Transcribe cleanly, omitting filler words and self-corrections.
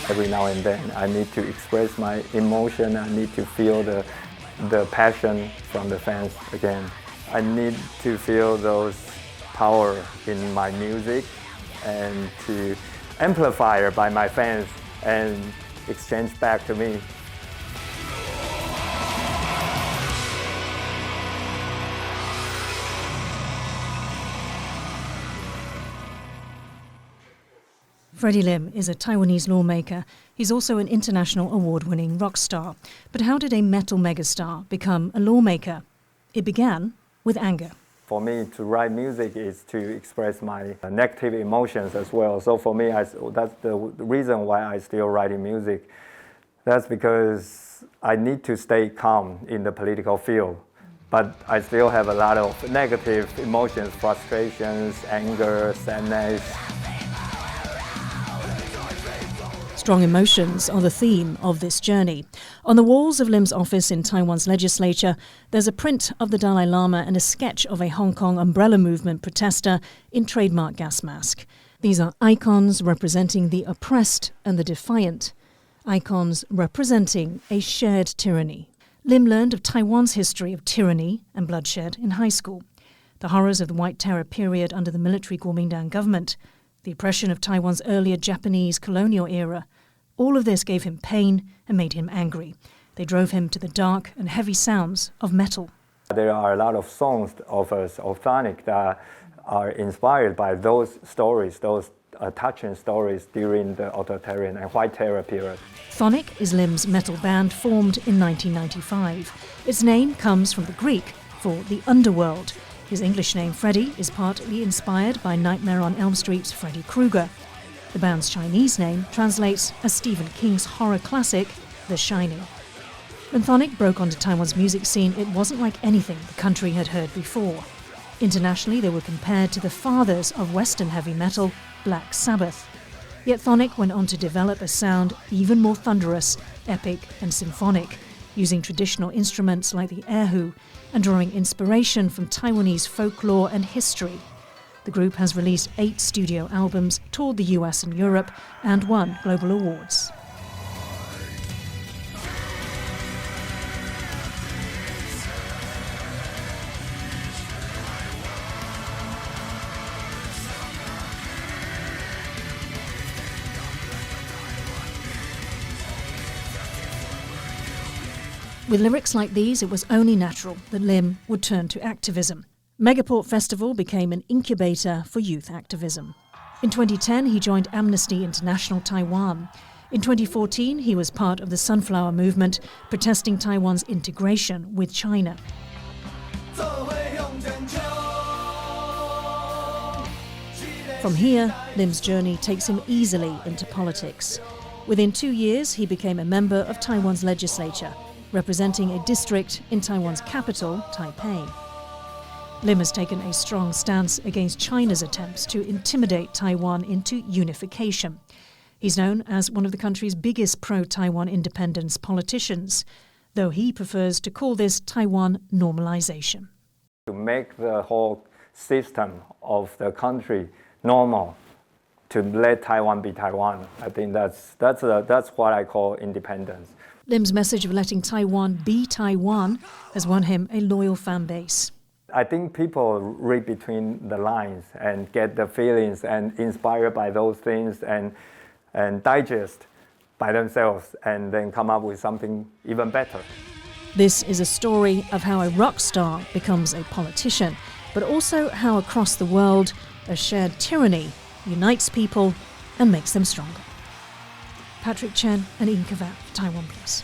Every now and then, I need to express my emotion. I need to feel the passion from the fans again. I need to feel those power in my music and to amplify it by my fans and exchange back to me. Freddy Lim is a Taiwanese lawmaker. He's also an international award-winning rock star. But how did a metal megastar become a lawmaker? It began with anger. For me, to write music is to express my negative emotions as well. So for me, that's the reason why I still writing music. That's because I need to stay calm in the political field. But I still have a lot of negative emotions, frustrations, anger, sadness. Strong emotions are the theme of this journey. On the walls of Lim's office in Taiwan's legislature, there's a print of the Dalai Lama and a sketch of a Hong Kong umbrella movement protester in trademark gas mask. These are icons representing the oppressed and the defiant. Icons representing a shared tyranny. Lim learned of Taiwan's history of tyranny and bloodshed in high school. The horrors of the White Terror period under the military Kuomintang government. The oppression of Taiwan's earlier Japanese colonial era. All of this gave him pain and made him angry. They drove him to the dark and heavy sounds of metal. There are a lot of songs of ChthoniC that are inspired by those stories, those touching stories during the authoritarian and White Terror period. ChthoniC is Lim's metal band formed in 1995. Its name comes from the Greek for the underworld. His English name, Freddy, is partly inspired by Nightmare on Elm Street's Freddy Krueger. The band's Chinese name translates as Stephen King's horror classic, The Shining. When ChthoniC broke onto Taiwan's music scene, it wasn't like anything the country had heard before. Internationally, they were compared to the fathers of Western heavy metal, Black Sabbath. Yet ChthoniC went on to develop a sound even more thunderous, epic and symphonic, using traditional instruments like the erhu and drawing inspiration from Taiwanese folklore and history. The group has released 8 studio albums, toured the US and Europe, and won global awards. With lyrics like these, it was only natural that Lim would turn to activism. Megaport Festival became an incubator for youth activism. In 2010, he joined Amnesty International Taiwan. In 2014, he was part of the Sunflower Movement, protesting Taiwan's integration with China. From here, Lim's journey takes him easily into politics. Within 2 years, he became a member of Taiwan's legislature, representing a district in Taiwan's capital, Taipei. Lim has taken a strong stance against China's attempts to intimidate Taiwan into unification. He's known as one of the country's biggest pro-Taiwan independence politicians, though he prefers to call this Taiwan normalization. To make the whole system of the country normal, to let Taiwan be Taiwan, I think that's what I call independence. Lim's message of letting Taiwan be Taiwan has won him a loyal fan base. I think people read between the lines and get the feelings and inspired by those things and digest by themselves and then come up with something even better. This is a story of how a rock star becomes a politician, but also how across the world a shared tyranny unites people and makes them stronger. Patrick Chen and Yin Khvat, TaiwanPlus.